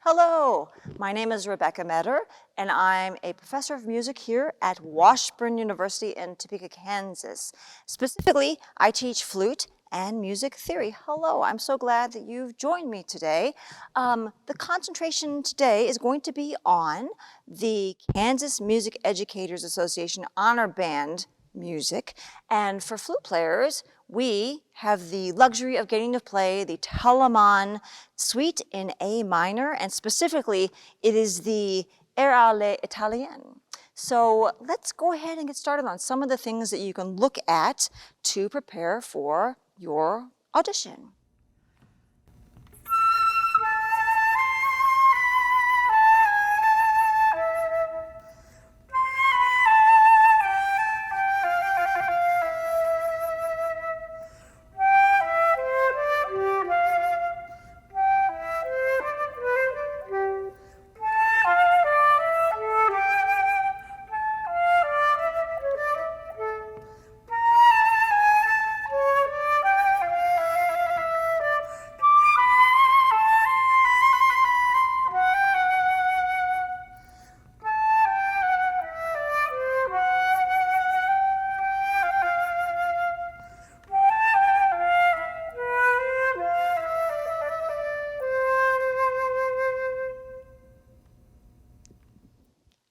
Hello, my name is Rebecca Meador, and I'm a professor of music here at Washburn University in Topeka, Kansas. Specifically, I teach flute and music theory. Hello, I'm so glad that you've joined me today. The concentration today is going to be on the Kansas Music Educators Association Honor Band music, and for flute players, we have the luxury of getting to play the Telemann suite in A minor, and specifically, it is the Air alle Italien. So let's go ahead and get started on some of the things that you can look at to prepare for your audition.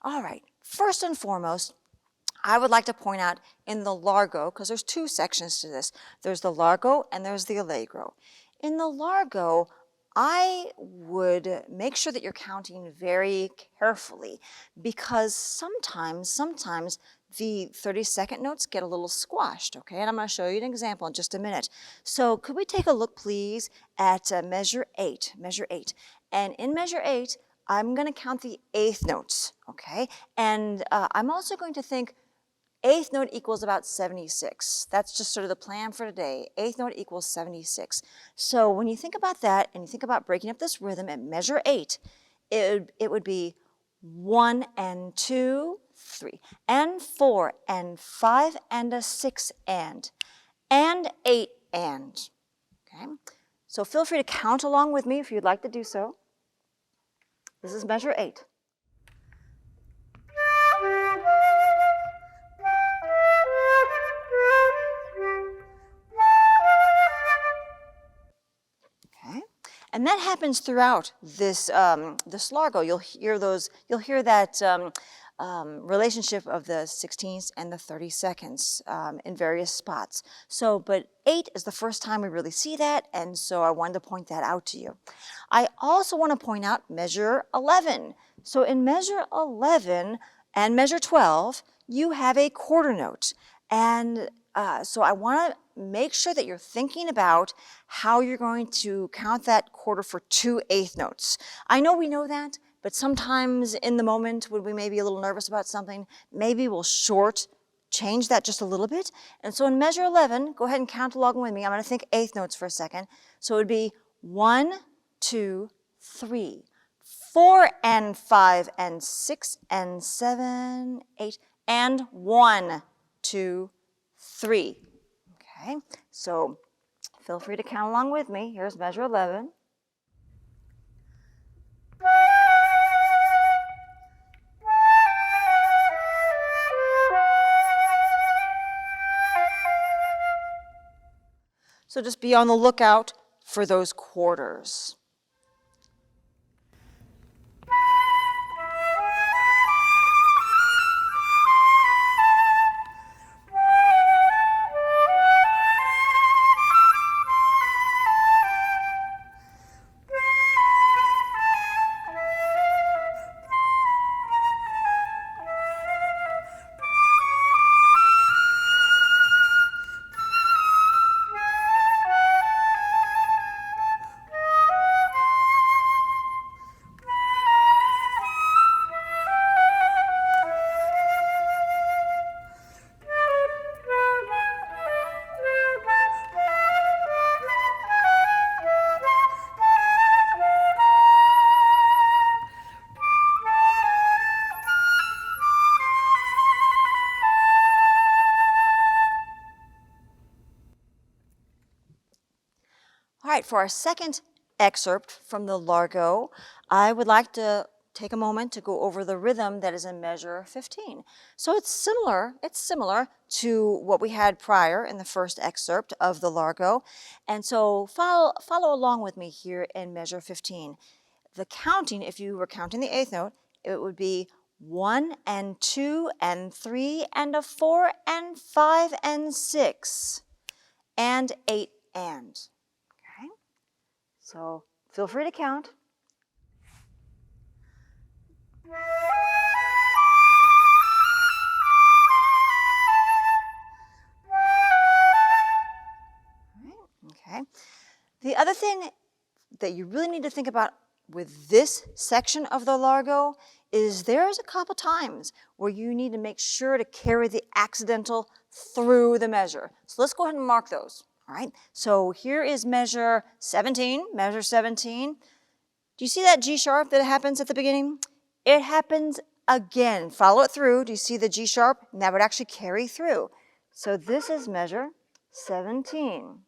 All right, first and foremost, I would like to point out in the largo, because there's two sections to this. There's the largo and there's the allegro. In the largo, I would make sure that you're counting very carefully, because sometimes the 32nd notes get a little squashed, okay? And I'm going to show you an example in just a minute. So could we take a look, please, at measure 8, And in measure 8, I'm going to count the 8th notes, okay? And I'm also going to think 8th note equals about 76. That's just sort of the plan for today. 8th note equals 76. So when you think about that and you think about breaking up this rhythm at measure 8, it would be 1 and 2, 3, and 4, and 5, and a 6, and 8, and. Okay? So feel free to count along with me if you'd like to do so. This is measure 8. Okay, and that happens throughout this this largo. You'll hear that relationship of the 16ths and the 32nds in various spots. So, but 8 is the first time we really see that, and so I wanted to point that out to you. I also want to point out measure 11. So in measure 11 and measure 12, you have a quarter note. And so I want to make sure that you're thinking about how you're going to count that quarter for 2 8th notes. I know we know that, but sometimes in the moment when we may be a little nervous about something, maybe we'll change that just a little bit. And so in measure 11, go ahead and count along with me. I'm going to think 8th notes for a second. So it would be 1, 2, 3, 4, and 5, and 6, and 7, 8, and 1, 2, 3. Okay, so feel free to count along with me. Here's measure 11. So just be on the lookout for those quarters. All right, for our second excerpt from the Largo, I would like to take a moment to go over the rhythm that is in measure 15. So it's similar to what we had prior in the first excerpt of the Largo. And so follow along with me here in measure 15. The counting, if you were counting the eighth note, it would be 1 and 2 and 3 and a 4 and 5 and 6 and 8 and. Okay? So feel free to count. Okay. The other thing that you really need to think about with this section of the Largo is there's a couple times where you need to make sure to carry the accidental through the measure. So let's go ahead and mark those. All right. So here is measure 17. Measure 17. Do you see that G sharp that happens at the beginning? It happens again. Follow it through. Do you see the G sharp? And that would actually carry through. So this is measure 17.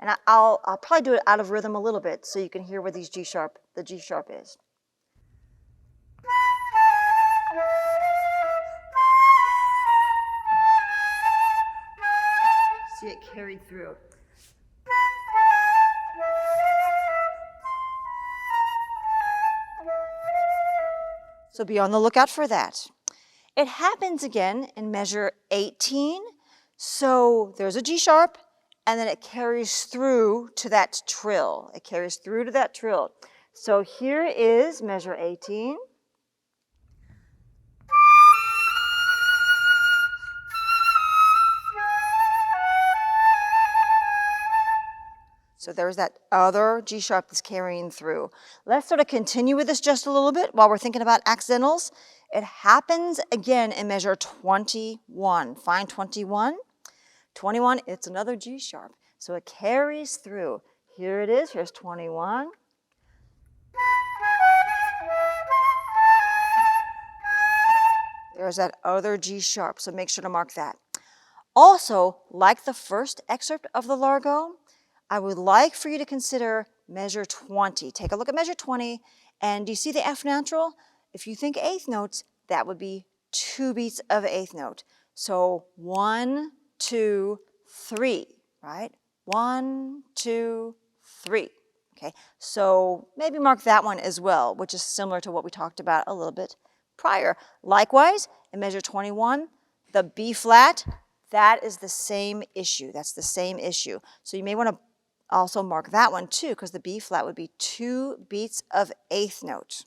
And I'll probably do it out of rhythm a little bit so you can hear where the G sharp is. See it carried through. So be on the lookout for that. It happens again in measure 18. So there's a G sharp, and then it carries through to that trill. It carries through to that trill. So here is measure 18. So there's that other G sharp that's carrying through. Let's sort of continue with this just a little bit while we're thinking about accidentals. It happens again in measure 21. Find 21. 21, it's another G sharp. So it carries through. Here it is. Here's 21. There's that other G sharp, so make sure to mark that. Also, like the first excerpt of the Largo, I would like for you to consider measure 20. Take a look at measure 20, and do you see the F natural? If you think eighth notes, that would be 2 beats of eighth note. So 1, 2, 3, right? 1, 2, 3. Okay, so maybe mark that one as well, which is similar to what we talked about a little bit prior. Likewise, in measure 21, the B flat, that is the same issue. That's the same issue. So you may want to also mark that one too, because the B flat would be 2 beats of eighth note.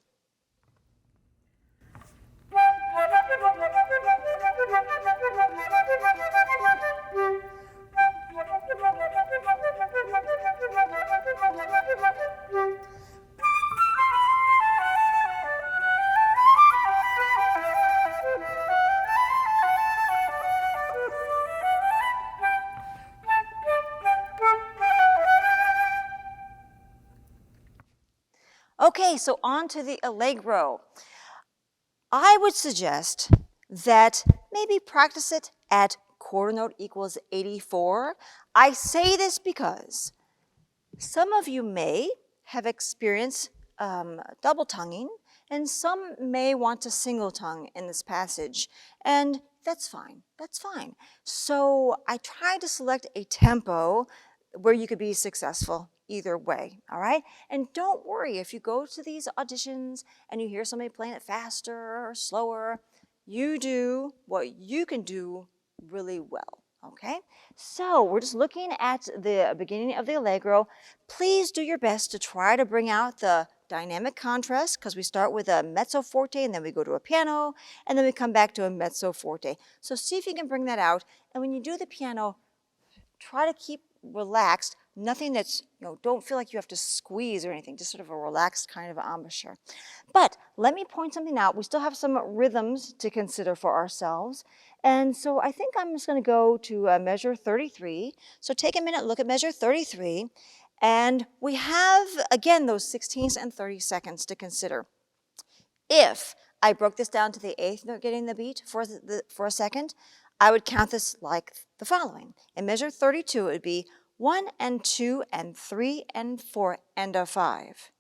Okay, so on to the Allegro. I would suggest that maybe practice it at quarter note equals 84. I say this because some of you may have experienced double tonguing, and some may want to single tongue in this passage, and that's fine, that's fine. So I tried to select a tempo where you could be successful either way, all right? And don't worry if you go to these auditions and you hear somebody playing it faster or slower, you do what you can do really well, okay? So we're just looking at the beginning of the Allegro. Please do your best to try to bring out the dynamic contrast, because we start with a mezzo forte and then we go to a piano and then we come back to a mezzo forte. So see if you can bring that out. And when you do the piano, try to keep relaxed, nothing that's, don't feel like you have to squeeze or anything, just sort of a relaxed kind of embouchure. But let me point something out. We still have some rhythms to consider for ourselves. And so I think I'm just going to go to measure 33. So take a minute, look at measure 33. And we have, again, those 16ths and 32nds to consider. If I broke this down to the eighth note getting the beat for a second, I would count this like the following. In measure 32, it would be 1 and 2 and 3 and 4 and a 5.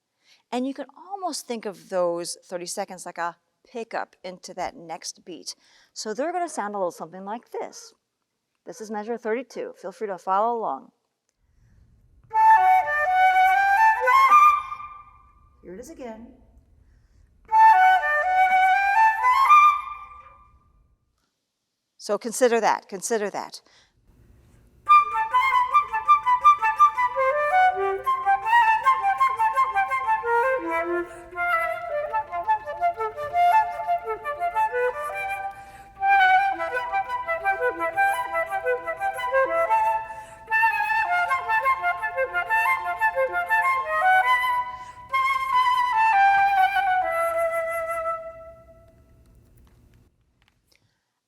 And you can almost think of those 30 seconds like a pickup into that next beat. So they're going to sound a little something like this. This is measure 32. Feel free to follow along. Here it is again. So consider that, consider that.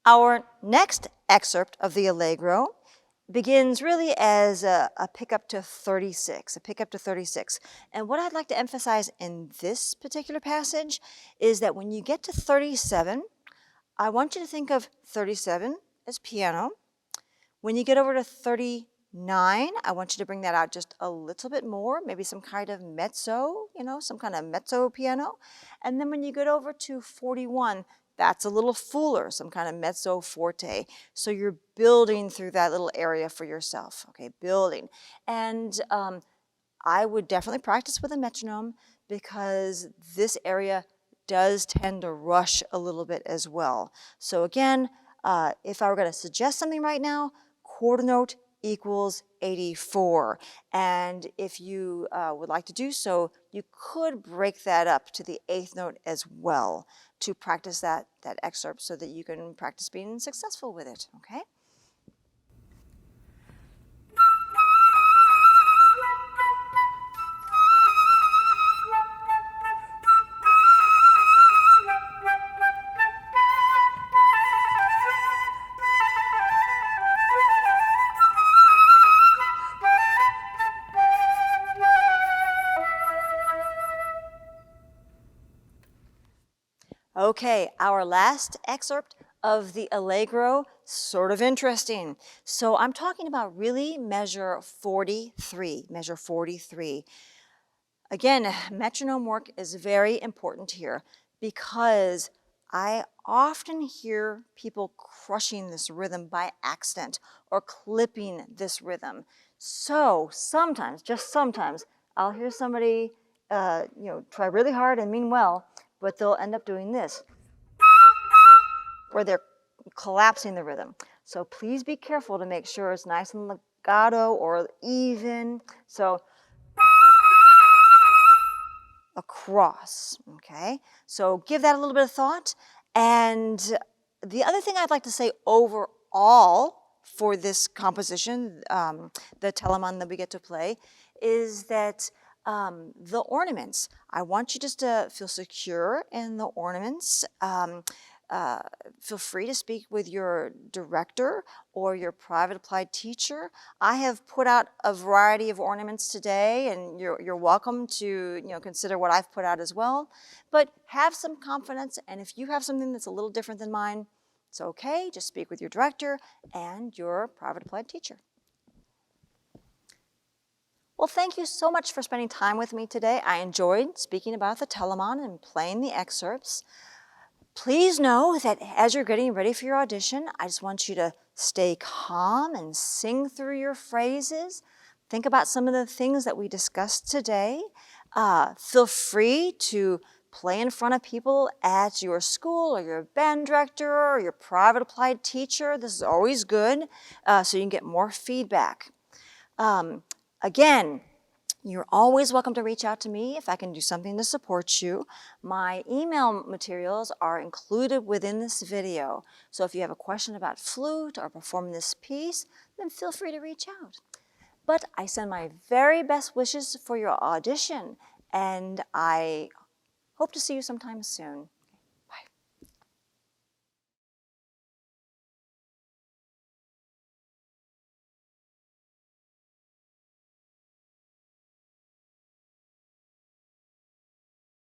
Our next excerpt of the Allegro begins really as a pickup to 36, a pickup to 36. And what I'd like to emphasize in this particular passage is that when you get to 37, I want you to think of 37 as piano. When you get over to 39, I want you to bring that out just a little bit more, maybe some kind of mezzo, some kind of mezzo piano. And then when you get over to 41, that's a little fuller, some kind of mezzo forte. So you're building through that little area for yourself, okay, building. And I would definitely practice with a metronome because this area does tend to rush a little bit as well. So again, if I were going to suggest something right now, quarter note equals 84. And if you would like to do so, you could break that up to the 8th note as well to practice that excerpt so that you can practice being successful with it, okay? Okay, our last excerpt of the Allegro, sort of interesting. So I'm talking about really measure 43, measure 43. Again, metronome work is very important here because I often hear people crushing this rhythm by accident or clipping this rhythm. So sometimes, just sometimes, I'll hear somebody try really hard and mean well, but they'll end up doing this, where they're collapsing the rhythm. So please be careful to make sure it's nice and legato or even. So across, okay? So give that a little bit of thought. And the other thing I'd like to say overall for this composition, the Telemann that we get to play, is that the ornaments, I want you just to feel secure in the ornaments. Feel free to speak with your director or your private applied teacher. I have put out a variety of ornaments today, and you're welcome to consider what I've put out as well. But have some confidence, and if you have something that's a little different than mine, it's okay. Just speak with your director and your private applied teacher. Well, thank you so much for spending time with me today. I enjoyed speaking about the Telemann and playing the excerpts. Please know that as you're getting ready for your audition, I just want you to stay calm and sing through your phrases. Think about some of the things that we discussed today. Feel free to play in front of people at your school or your band director or your private applied teacher. This is always good, so you can get more feedback. Again, you're always welcome to reach out to me if I can do something to support you. My email materials are included within this video. So if you have a question about flute or performing this piece, then feel free to reach out. But I send my very best wishes for your audition, and I hope to see you sometime soon.